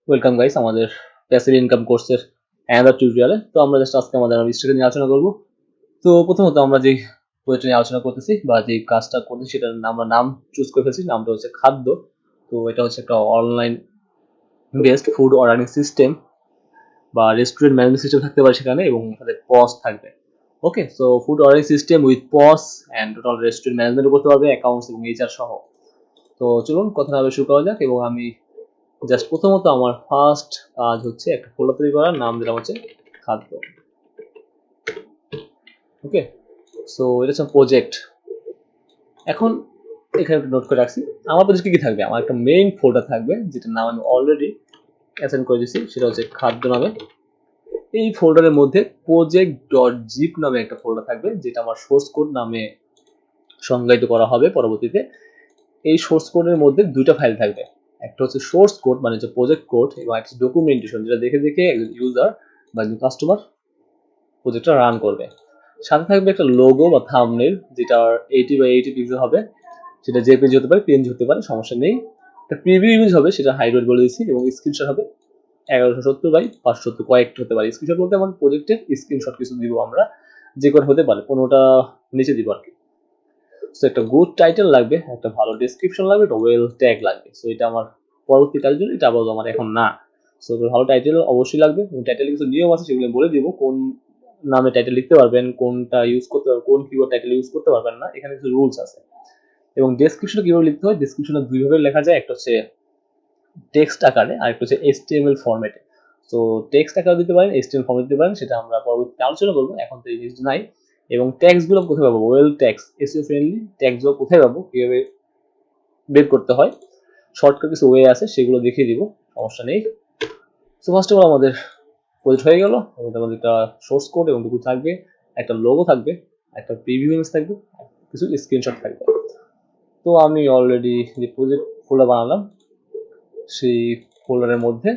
Welcome guys আমাদের passive income কোর্সের another টিউটোরিয়ালে। তো আমরা জাস্ট আজকে আমাদের রেজিস্ট্রেশন নিয়ে আলোচনা করব। তো প্রথমত আমরা যে প্রজেক্ট নিয়ে আলোচনা করতেছি বা যে কাজটা করতেছি সেটার আমরা নাম চুজ করে ফেলছি। নামটা হচ্ছে খাদ্য। তো এটা হচ্ছে একটা online based food ordering system বা রেস্টুরেন্ট ম্যানেজমেন্ট সিস্টেম থাকতে পারে সেখানে, এবং সাথে পস থাকবে। Okay, so food ordering system with POS and total restaurant management করতে পারবে, অ্যাকাউন্টস এবং এইচআর সহ। তো চলুন কথা না শুরু করা যাক। এবং আমি জাস্ট প্রথমত আমার ফার্স্ট কাজ হচ্ছে একটা ফোল্ডার তৈরি করার, নাম দিলাম হচ্ছে খাদ্য। ওকে, সো এটা হচ্ছে প্রজেক্ট। এখন এখানে একটা নোট করে রাখছি, আমার প্রজেক্টে কি থাকবে। আমার একটা মেইন ফোল্ডার থাকবে যেটার নাম আমি অলরেডি অ্যাসাইন করে দিয়েছি, সেটা হচ্ছে খাদ্য নামে। এই ফোল্ডারের মধ্যে project.zip নামে একটা ফোল্ডার থাকবে, যেটা আমার সোর্স কোড নামে সংজ্ঞায়িত করা হবে পরবর্তীতে। এই সোর্স কোডের মধ্যে দুইটা ফাইল থাকবে, একটা হচ্ছে সোর্স কোড মানে হচ্ছে প্রজেক্ট কোড, এবং একটা ডকুমেন্টেশন যেটা দেখে দেখে একজন ইউজার বা একজন কাস্টমার প্রজেক্টটা রান করবে। সাথে থাকবে একটা লোগো বা থাম্বনেল, যেটা 80x80 পিক্সেল হবে, সেটা জেপিজি হতে পারে, পিএনজি হতে পারে, সমস্যা নেই। একটা প্রিভিউ ইমেজ হবে, সেটা হাইড বলে দিচ্ছি, এবং স্ক্রিনশট হবে 1170x570 কয়েকটা হতে পারে। স্ক্রিনশট বলতে আমার প্রজেক্টের স্ক্রিনশট কিছু দিব আমরা, যে করে হতে পারে 15টা নিচে দিব আর কি। সো একটা গুড টাইটেল লাগবে, একটা ভালো ডেসক্রিপশন লাগবে, একটা ওয়েল ট্যাগ লাগবে। সো এটা আমার পরবর্তী কাজের জন্য, এটা আপাতত আমার এখন না। সো ভালো টাইটেল অবশ্যই লাগবে, এবং টাইটেলে কিছু নিয়ম আছে সেগুলো বলে দিব, কোন নামে টাইটেল লিখতে পারবেন, কোনটা ইউজ করতে পারবেন, কোন কিওয়ার্ড টাইটেল ইউজ করতে পারবেন না, এখানে কিছু রুলস আছে। এবং ডেসক্রিপশনে কিভাবে লিখতে হয়, ডেসক্রিপশনে দুইভাবে লেখা যায়, একটা হচ্ছে টেক্সট আকারে আর একটা হচ্ছে এইচটিএমএল ফরম্যাটে। তো টেক্সট আকারে দিতে পারেন, এইচটিএমএল ফরম্যাটে দিতে পারেন, সেটা আমরা পরবর্তীতে আলোচনা করবো, এখন তো এই জিনিসটা নাই। এবং ট্যাক্সগুলো কোথায় পাবো, ওয়েল ট্যাক্স এসইও ফ্রেন্ডলি ট্যাক্সগুলো কোথায় পাবো, কিভাবে বের করতে হয়, শর্টকাট কিছু ওয়ে আছে, সেগুলো দেখিয়ে দিব, সমস্যা নেই। সো ফার্স্ট অফ অল আমাদের প্রজেক্ট হয়ে গেল, এবং আমাদের একটা সোর্স কোড এবং টুকু থাকবে, একটা লোগো থাকবে, একটা প্রিভিউ ইমেজ থাকবে, কিছু স্ক্রিনশট থাকবে। তো আমি অলরেডি যে প্রজেক্ট ফোল্ডার বানালাম, সেই ফোল্ডারের মধ্যে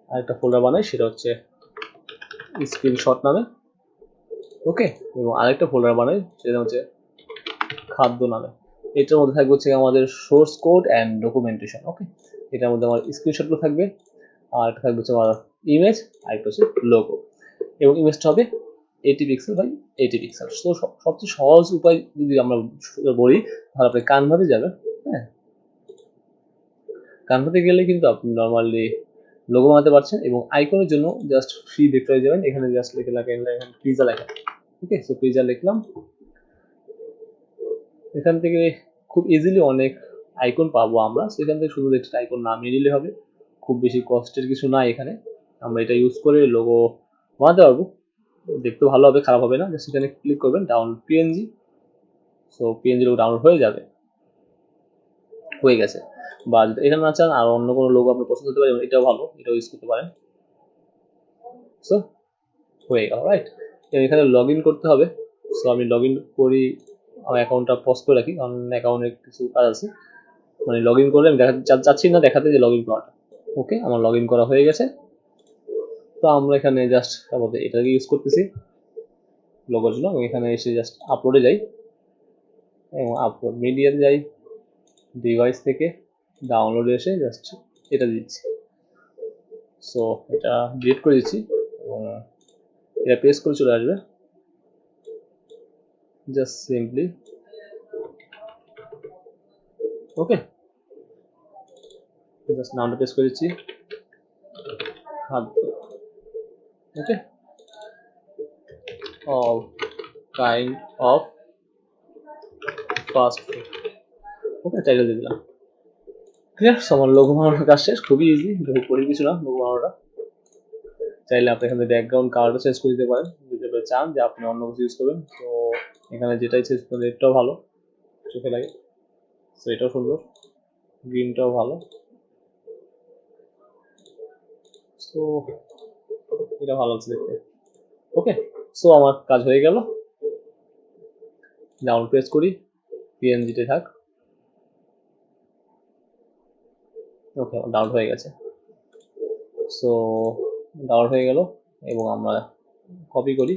আরেকটা ফোল্ডার বানাই, সেটা হচ্ছে স্ক্রিনশট নামে। ওকে, এবং আরেকটা ফোল্ডার বানাই, সেটা হচ্ছে খাদ্য নামে। এটার মধ্যে থাকবে হচ্ছে আমাদের সোর্স কোড অ্যান্ড ডকুমেন্টেশন। ওকে, এটার মধ্যে আমার স্ক্রিনশটগুলো থাকবে, আর একটা থাকবে হচ্ছে আমার ইমেজ, আর একটা হচ্ছে লোগো। এবং ইমেজটা হবে 80 পিক্সেল বাই 80 পিক্সেল। তো সবচেয়ে সহজ উপায় যদি আমরা বলি, তাহলে আপনি কানভাতে যাবেন। হ্যাঁ, কানভাতে গেলে কিন্তু আপনি নর্মালি লোগো বানাতে পারছেন, এবং আইকনের জন্য জাস্ট ফ্রি ভেক্টরে যাবেন, এখানে জাস্ট লিখে লাগেন এখানে পিজা লেখা। ওকে, সো পিজা লিখলাম, এখান থেকে খুব ইজিলি অনেক আইকন পাবো আমরা। সেখান থেকে শুধু একটা আইকন নামিয়ে নিলে হবে, খুব বেশি কষ্টের কিছু না এখানে। আমরা এটা ইউজ করে লোগো বানাতে পারবো, দেখতে ভালো হবে, খারাপ হবে না। জাস্ট এখানে ক্লিক করবেন download PNG, so PNG logo download হয়ে যাবে, হয়ে গেছে। বা যদি এটা না চান আর অন্য কোনো লোগো আপনি পছন্দ করতে পারেন, এটাও ভালো, এটাও ইউজ করতে পারেন। সো হয়ে গেল, রাইট। এখানে লগ ইন করতে হবে। সো আমি লগ ইন করি, আমার অ্যাকাউন্টটা পজ করে রাখি, কারণ অ্যাকাউন্টে কিছু কাজ আছে, মানে লগ ইন করলে আমি চাচ্ছি না দেখাতে যে লগ ইন করাটা। ওকে, আমার লগ ইন করা হয়ে গেছে। তো আমরা এখানে জাস্ট এটাকে ইউজ করতেছি লোগোর জন্য। আমি এখানে এসে জাস্ট আপলোডে যাই, এবং আপলোড মিডিয়াতে যাই, ডিভাইস থেকে ডাউনলোডে এসে জাস্ট এটা দিচ্ছি। সো এটা ডিলিট করে দিচ্ছি, এবং এটা পেস্ট করে চলে আসবে। জাস্ট সিম্পলি ওকে, জাস্ট নামটা পেস্ট করে দিচ্ছি খাদ্য। Okay, all kind of fast food. Okay, title দিয়ে দিলাম। ক্লিয়ার। আমার লোগো বানানোর কাজ শেষ, খুবই ইজি, লোগো করে কিছু না লোগো বানানোটা। চাইলে আপনি এখানে ব্যাকগ্রাউন্ড কালারটা চেঞ্জ করে দিতে পারেন, যদি আপনি চান যে আপনি অন্য কিছু ইউজ করবেন। তো এখানে যেটাই চেঞ্জ করবেন, এটাও ভালো চোখে লাগে, তো এটাও সুন্দর, গ্রিনটাও ভালো। সো এটা ভালো আছে দেখতে। ওকে, সো আমার কাজ হয়ে গেল, ডাউনলোড প্রেস করি, পিএনজিতে থাক। ওকে, ডাউনলোড হয়ে গেছে। সো ডাউনলোড হয়ে গেল, এবং আমরা কপি করি,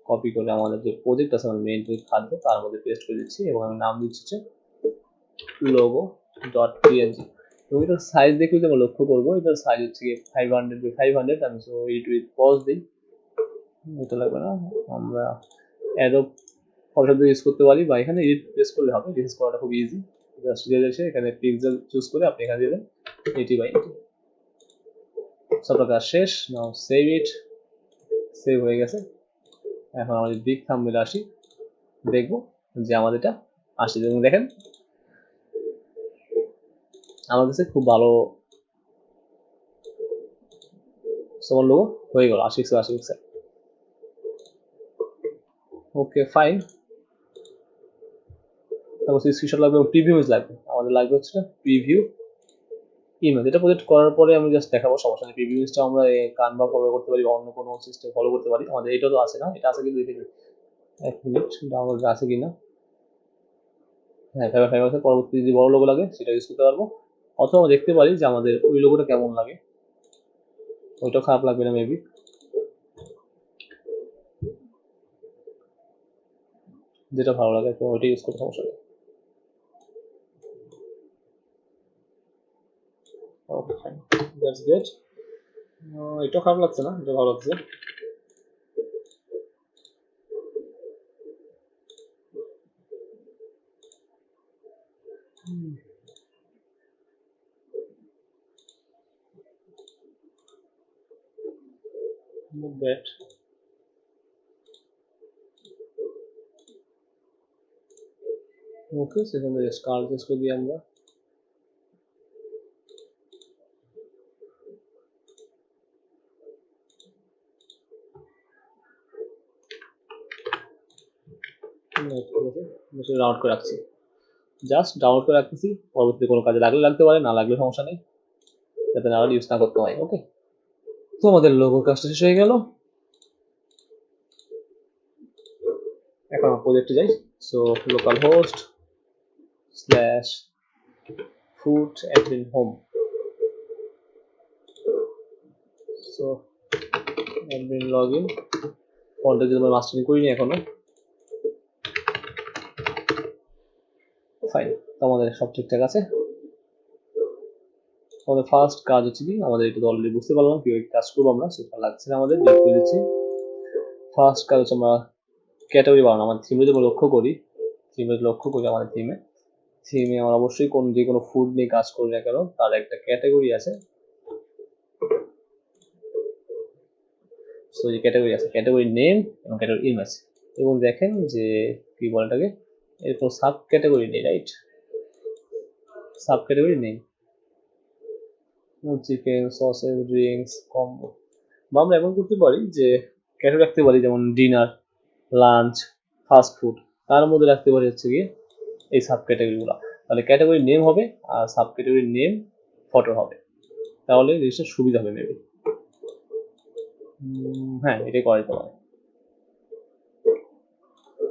কপি করে আমাদের যে প্রজেক্ট আছে আমার মেইন প্রজেক্ট খাদ্য, তার মধ্যে পেস্ট করে দিচ্ছি, এবং আমি নাম দিচ্ছি হচ্ছে logo.png। এবং এটার সাইজ দেখে যদি আমরা লক্ষ্য করবো, এটার সাইজ হচ্ছে কি 500 by 500। আমি সো এডিট উইথ পজ দিই, এটা লাগবে না, আমরা অ্যাডোব ফটোশপ ইউজ করতে পারি, বা এখানে এডিট প্রেস করলে হবে, রিসার্চ করাটা খুব ইজি। জাস্ট দিয়ে এসে এখানে পিক্সেল চুজ করে আপনি এখানে দিবেন 80 by 80। সব কাজ শেষ, নাও সেভ ইট, সেভ হয়ে গেছে। এখন আমাদের বিগ থাম্বনেলে আসি, দেখবো যে আমাদের এটা আসছে। এবং দেখেন আমার কাছে খুব ভালো সবার লোগো হয়ে গেল 80 পিক্সেল। Okay fine. তারপর স্ক্রিনশট লাগবে এবং প্রিভিউ ইমেজ লাগবে। আমাদের লাগবে হচ্ছে প্রিভিউ ইমেজ। এটা প্রজেক্ট করার পরে আমি জাস্ট দেখাবো, সমস্যা নেই। প্রিভিউ ইমেজটা আমরা কানভা ফলো করতে পারি বা অন্য কোনো সিস্টেম ফলো করতে পারি। আমাদের এটা তো আছে না, এটা আছে কিন্তু দেখে নিই 1 মিনিট, ডাউনলোড আছে কিনা। হ্যাঁ, ফাইবার আছে। পরবর্তী যদি বড় লোগো লাগে সেটা ইউজ করতে পারবো, অথবা আমরা দেখতে পারি যে আমাদের ওই লোগোটা কেমন লাগে। ওইটা খারাপ লাগবে না মেবি, যেটা ভালো লাগে তো ওইটা ইউজ করতে সমস্যা নেই। Okay fine, that's good. এটা খারাপ লাগছে না, এটা ভালো লাগছে। Not bad. ওকে, সেখানে স্কার চেঞ্জ করে দিই আমরা। ডাউনলোড করে রাখছি, জাস্ট ডাউনলোড করে রাখতেছি। পরবর্তীতে কোনো কাজে লাগলে লাগতে পারে, না লাগলে সমস্যা নেই, যাতে না ইউজ না করতে হয়। ওকে, তো আমাদের লোগোর কাজটা শেষ হয়ে গেল। এখন আমরা প্রজেক্টে যাই। So local host slash food admin home. So admin log in, ফন্টে যদি আমরা মাস্টারিং করিনি এখনো। ফাইন, তো আমাদের সব ঠিকঠাক আছে। আমাদের ফার্স্ট কাজ হচ্ছে কি, আমাদের এটা তো অলরেডি বুঝতে পারলাম কিভাবে কাজ করবো আমরা, সেটা লাগছে না আমাদের, বের করে দিচ্ছি। ফার্স্ট কাজ হচ্ছে আমরা ক্যাটাগরি বানানো। আমাদের থিমে যদি লক্ষ্য করি, আমাদের থিমে আমরা অবশ্যই যে কোনো ফুড নিয়ে কাজ করি না কেন, তার একটা ক্যাটাগরি আছে। সো যে ক্যাটাগরি আছে, ক্যাটাগরি নেম এবং ক্যাটাগরি ইমেজ। এবং দেখেন যে কি বলে এটাকে, এরকম সাব ক্যাটাগরি নেই, রাইট? সাব ক্যাটাগরি নেই, চিকেন, সসেজ, ড্রিঙ্কস, কম্বো। বা আমরা এমন করতে পারি যে ক্যাটাগরি রাখতে পারি, যেমন ডিনার, লাঞ্চ, ফাস্ট ফুড, তার মধ্যে রাখতে পারি হচ্ছে গিয়ে এই সাব ক্যাটাগরিগুলো। তাহলে ক্যাটাগরি নেম হবে আর সাব ক্যাটাগরি নেম ফটো হবে, তাহলে জিনিসটা সুবিধা হবে মেবি। হ্যাঁ, এটাই করা যেতে পারে।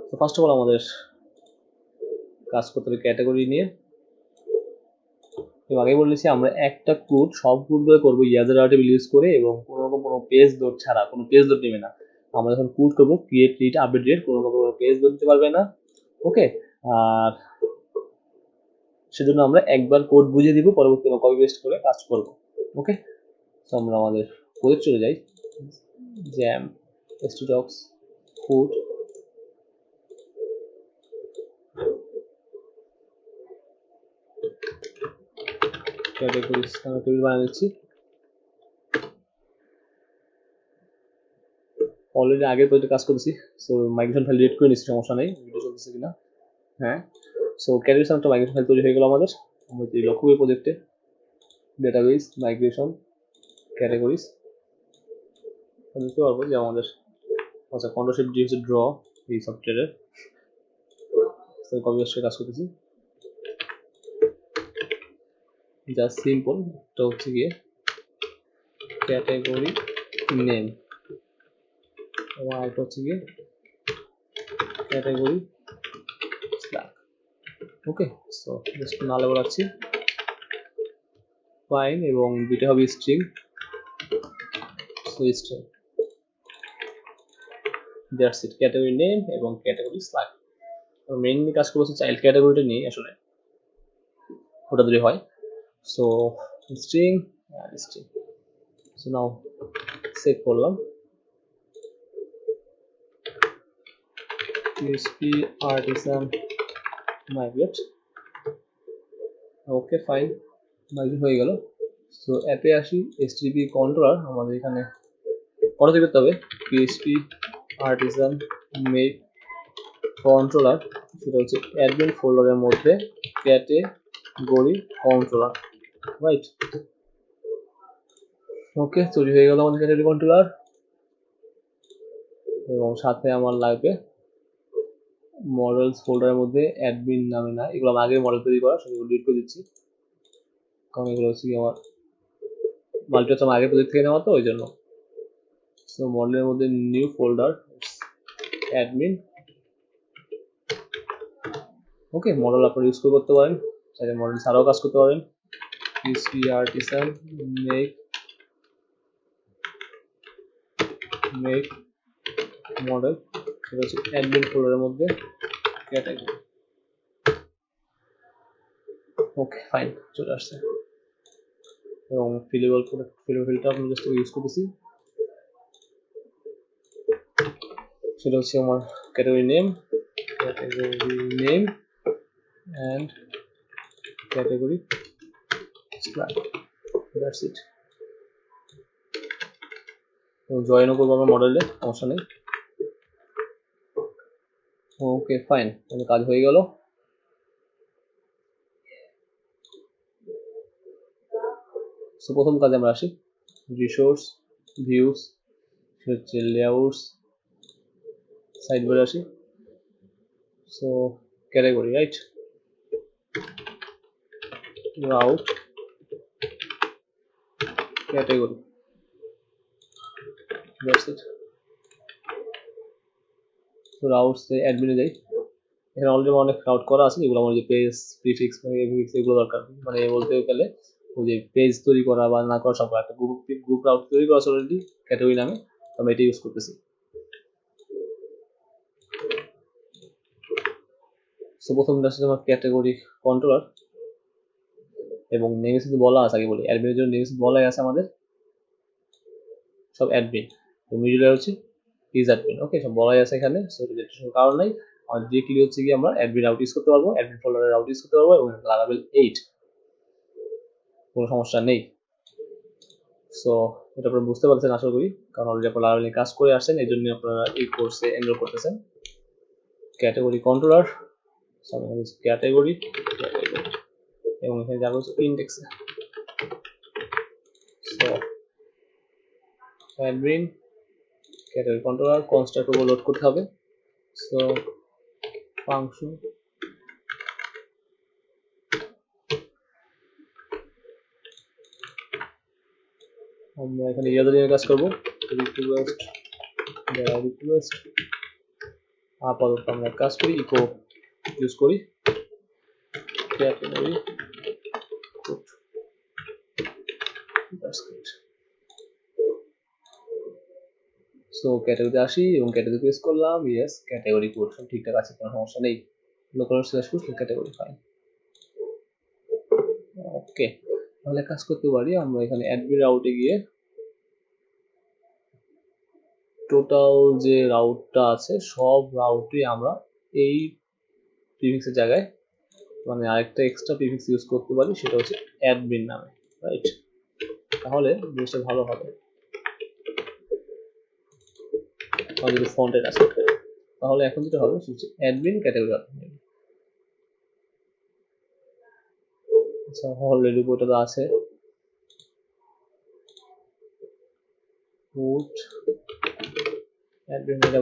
তো ফার্স্ট অফ অল আমাদের কাজ করতে হবে ক্যাটাগরি নিয়ে। এবং আগে বলেছি আমরা একটা কোড সব কোডগুলো করবো ইয়াজার আর্টিকেল ইউজ করে, এবং কোনো রকম কোনো পেজ লোড ছাড়া, কোনো পেজ লোড নেবে না। আমরা যখন কোড করবো ক্রিয়েট রিড আপডেট রেট, কোনো রকম পেজ লোড দিতে পারবে না। ওকে, আর সেজন্য আমরা একবার কোড বুঝিয়ে দিব, পরবর্তী কপি পেস্ট করে কাজ করবো। ওকে, তো আমরা আমাদের কোডে চলে যাই। জ্যাম স্টুডক্স ফুড, টেবিল বানিয়ে দিচ্ছি। অলরেডি আগের প্রজেক্টে কাজ করেছি, সো মাইগ্রেশন ফাইল ডিলিট করে নিচ্ছি, সমস্যা নেই, ভিডিও চলতেছে কিনা। হ্যাঁ, সো ক্যাটাগরিজ একটা মাইগ্রেশন ফাইল তৈরি হয়ে গেল আমাদের। আমরা যদি লক্ষ্য করি প্রজেক্টে, ডেটাবেস মাইগ্রেশন ক্যাটাগরিজ, দেখতে পারবো যে আমাদের আচ্ছা কন্ট্রোল ডি হচ্ছে ড্র এই সফটওয়্যারের। কপি পেস্টে কাজ করতেছি, জাস্ট সিম্পল। এটা হচ্ছে গিয়ে ক্যাটাগরি নেম, এবং আরেকটা হচ্ছে গিয়ে ক্যাটাগরি স্ল্যাক। ওকে, সো জাস্ট না লেভেল রাখছি, ফাইন। এবং দুইটা হবে string, so string, that's it, category name এবং ক্যাটাগরি স্ল্যাক। মেইনলি কাজ করছে চাইল্ড ক্যাটাগরিটা নিয়ে, আসলে ওটা যদি হয়। so string and string. So now save করলাম PHP artisan migrate. Okay fine, migrate হয়ে গেল। সো অ্যাপে আসি, HTTP কন্ট্রোলার আমাদের এখানে কনফিগার করতে হবে PHP artisan make controller, সেটা হচ্ছে অ্যাডমিন ফোল্ডারের মধ্যে ক্যাটেগরি কন্ট্রোলার, রাইট? ওকে, তৈরি হয়ে গেল আমাদের ক্যাটেগরি কন্ট্রোলার। এবং সাথে আমার লাগবে মডেলস ফোল্ডারের মধ্যে অ্যাডমিন নামে না, এগুলো আমি আগে মডেল তৈরি করা, সেগুলো ডিলিট করে দিচ্ছি, কারণ এগুলো হচ্ছে কি আমার মাল্টিটা আমার আগে প্রজেক্ট থেকে নেওয়া, তো ওই জন্য। সো মডেলের মধ্যে নিউ ফোল্ডার অ্যাডমিন। ওকে, মডেল আপনারা ইউজ করতে পারেন, চাইলে মডেল ছাড়াও কাজ করতে পারেন। PHP artisan make মডেল, সেটা হচ্ছে অ্যাডমিন ফোল্ডারের মধ্যে ক্যাটাগরি। ওকে ফাইন, চলে আসছে। এবং ফিলেবল ফিল্ডটা আমি জাস্ট ইউজ করতেছি, সেটা হচ্ছে আমার category name and category scratch, that's it. এবং জয়েনও করবো আমার মডেলে, সমস্যা নেই। ওকে ফাইন, তাহলে কাজ হয়ে গেল। সো প্রথম কাজে আমরা আসি, রিসোর্স ভিউস, হচ্ছে লেআউটস, সাইডবারে আসি। So category, right? Route category, that's it. So routes অ্যাডমিনে যাই, এখানে অলরেডি অনেক রাউট করা আছে, যেগুলো আমার যে পেজ প্রিফিক্স এগুলো দরকার, মানে বলতে গেলে ওই যে পেজ তৈরি করা বা না করা সব একটা গ্রুপ রাউট তৈরি করা আছে অলরেডি ক্যাটাগরি নামে, তো আমি এটা ইউজ করতেছি। সো প্রথমটা আসলে আমার ক্যাটাগরি কন্ট্রোলার, এবং নেমে শুধু বলা আছে, আগে বলি অ্যাডমিনের জন্য নেমে শুধু বলাই আছে আমাদের সব অ্যাডমিন, তো মিডলে হচ্ছে ইজ অ্যাডমিন। ওকে, সব বলাই আছে এখানে, সো রেজিস্ট্রেশন কারণ নাই, আর ডিরেক্টলি হচ্ছে কি আমরা অ্যাডমিন রাউট ইউজ করতে পারবো, অ্যাডমিন ফোল্ডারের রাউট ইউজ করতে পারবো, এবং লারাভেল 8, কোনো সমস্যা নেই। সো এটা আপনারা বুঝতে পারছেন আশা করি, কারণ অলরেডি আপনারা লারাভেল কাজ করে আসছেন, এই জন্য আপনারা এই কোর্সে এনরোল করতেছেন। ক্যাটাগরি কন্ট্রোলার, ক্যাটাগরি এবং এখানে যাবো হচ্ছে ইন্ডেক্সে। So admin category controller constructor load করতে হবে। সো ফাংশন আমরা এখানে ইয়াদের নিয়ে কাজ করবো, রিকোয়েস্ট আপাতত আমরা কাজ করি ইকো ইউজ করি, category code, that's good. So ক্যাটাগরিতে আসি এবং ক্যাটাগরি পেস্ট করলাম, ইয়েস ক্যাটাগরি কোড সব ঠিকঠাক আছে, কোনো সমস্যা নেই। Local slash code category fine. Okay, তাহলে কাজ করতে পারি আমরা এখানে অ্যাডমিন রাউটে গিয়ে টোটাল যে রাউটটা আছে সব রাউটে আমরা এই প্রিফিক্সের জায়গায় মানে আরেকটা এক্সট্রা প্রিফিক্স ইউজ করতে পারি, সেটা হচ্ছে অ্যাডমিন নামে, রাইট? তাহলে জিনিসটা ভালো হবে, যদি ফন্টের কাজ করতে, তাহলে এখন যেটা হবে সেটা হচ্ছে অ্যাডমিন ক্যাটাগরি। আচ্ছা, অলরেডি বইটা আছে, পুট অ্যাডমিন এটা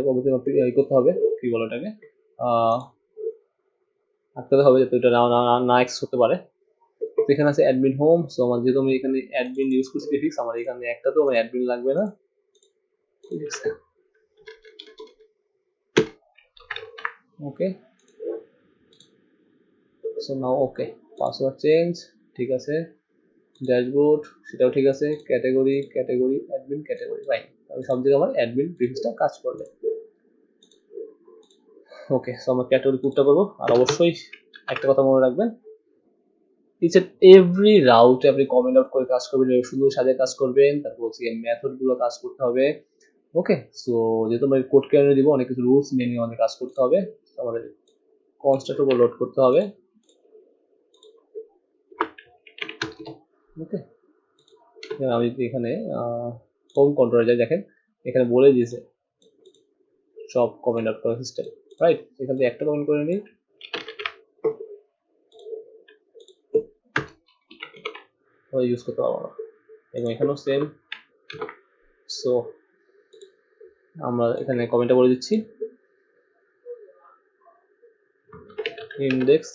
করতে হবে, কি বলে এটাকে আটকাতে হবে যাতে এটা না এক্সেস করতে পারে। তো এখানে আছে অ্যাডমিন হোম, সো আমার যেহেতু আমি এখানে অ্যাডমিন ইউজ করছি প্রিফিক্স, আমার এখানে একটা তো আমার অ্যাডমিন লাগবে না, ঠিক আছে? ওকে, সো নাও ওকে, পাসওয়ার্ড চেঞ্জ ঠিক আছে, ড্যাশবোর্ড সেটাও ঠিক আছে, ক্যাটাগরি অ্যাডমিন ক্যাটাগরি ফাইন, আমি সব জায়গায় আমার অ্যাডমিন প্রিফিক্সটা কাজ করবে। ওকে, সো আমরা ক্যাটাগরি পুটটা করবো, আর অবশ্যই একটা কথা মনে রাখবেন, ইচ এন্ড এভরি রাউটে আপনি কমেন্ট আউট করে কাজ করবেন, সুন্দর সাজে কাজ করবেন। তারপর হচ্ছে মেথড গুলো কাজ করতে হবে। ওকে, সো যেহেতু আমরা কোড ক্যানিয়ন দিব, অনেক কিছু রুলস মেনে আমাদের কাজ করতে হবে। আমাদের কনস্ট্রাক্টর গুলো লোড করতে হবে। ওকে, আমি এখানে হোম কন্ট্রোলে যাই, দেখেন এখানে বলে দিয়েছে সব কমেন্ট আউট করার সিস্টেম, রাইট? এখান থেকে একটা কমেন্ট করে নিই, ইউজ করতে পারবো না। এবং এখানেও সেম। সো আমরা এখানে কমেন্টটা বলে দিচ্ছি, index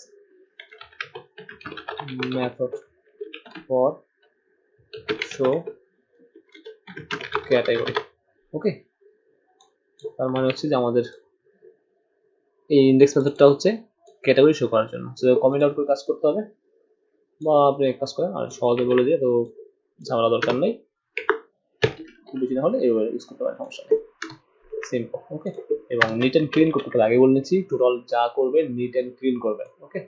method for show category. Okay, তার মানে হচ্ছে যে আমাদের এই ইন্ডেক্স মেথডটা হচ্ছে ক্যাটাগরি শো করার জন্য। সো কমেন্ট আউট করে কাজ করতে হবে, বা আপনি এক কাজ করেন আর সহজে বলে দিয়ে, তো ঝামেলা দরকার নেই। খুব বেশি না হলে এইভাবে ইউজ করতে পারেন, সমস্যা নেই, সিম্পল। ওকে, এবং নিট অ্যান্ড ক্লিন করতে হবে, আগে বলে নিচ্ছি টোটাল যা করবেন নিট অ্যান্ড ক্লিন করবেন। ওকে,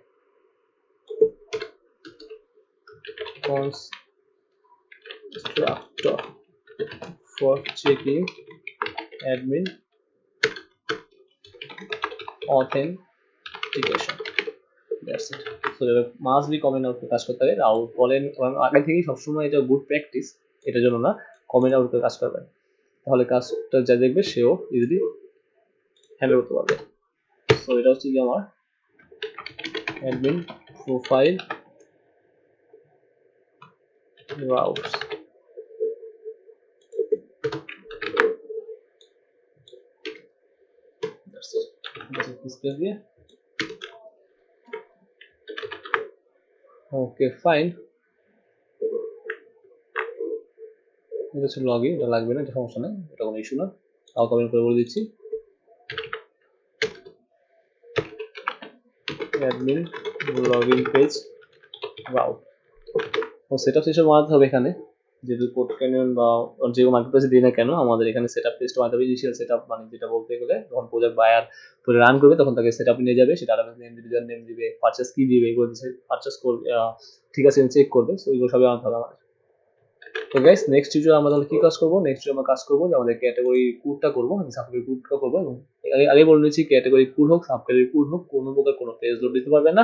constructor for checking admin authentication, that's it. So must be comment out কাজ করতে হবে। আউট বলেন আগে থেকেই সবসময়, এটা গুড প্র্যাকটিস, এটার জন্য না, কমেন্ট আউট করে কাজ করবেন, তাহলে কাজটা যা দেখবে সেও ইজিলি হ্যান্ডেল করতে পারবে। সো এটা হচ্ছে কি আমার admin profile routes. Okay fine, এটা হচ্ছে লগ ইন, এটা লাগবে না, এটা সমস্যা নেই, এটা কোনো ইস্যু না। তাও কমেন্ট করে বলে দিচ্ছি অ্যাডমিন লগইন পেজ রাউট। ও সেটআপ সিস্টেম বানাতে হবে এখানে, যেহেতু CodeCanyon বা যে মার্কেটপ্লেসে দিই না কেন, আমাদের এখানে সেটআপ পেজটা বানাতে হবে। ইনিশিয়াল সেটআপ মানে যেটা বলতে গেলে যখন প্রজেক্ট বায়ার পুরো রান করবে তখন তাকে সেটআপ নিয়ে যাবে, সেটা ডাটাবেস নেম দিবে, ইউজার নেম দিবে, পারচেজ কি দিবে, এগুলো দিচ্ছে, পারচেজ করবে, ঠিক আছে চেক করবে। সো এগুলো সবই বানাতে হবে আমাদের। তো গাইস, নেক্সট টিউটোরিয়ালে আমরা তাহলে কি কাজ করবো? নেক্সট টিউটোরিয়ালে আমরা কাজ করবো যে আমাদের ক্যাটাগরি কোডটা করবো, আমি সাবক্যাটাগরি কোডটা করবো। এবং আগে বলে নিচ্ছি, ক্যাটাগরি কোড হোক সাবক্যাটাগরি কোড হোক, কোনো প্রকার কোনো পেজ লোড দিতে পারবে না।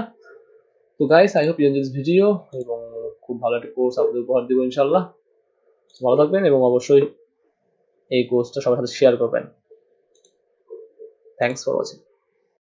তো guys, I hope you enjoy this video, এবং খুব ভালো একটা কোর্স আপনাদের উপহার দিব ইনশাআল্লাহ। ভালো থাকবেন এবং অবশ্যই এই কোর্সটা সবার সাথে শেয়ার করবেন। Thanks for watching.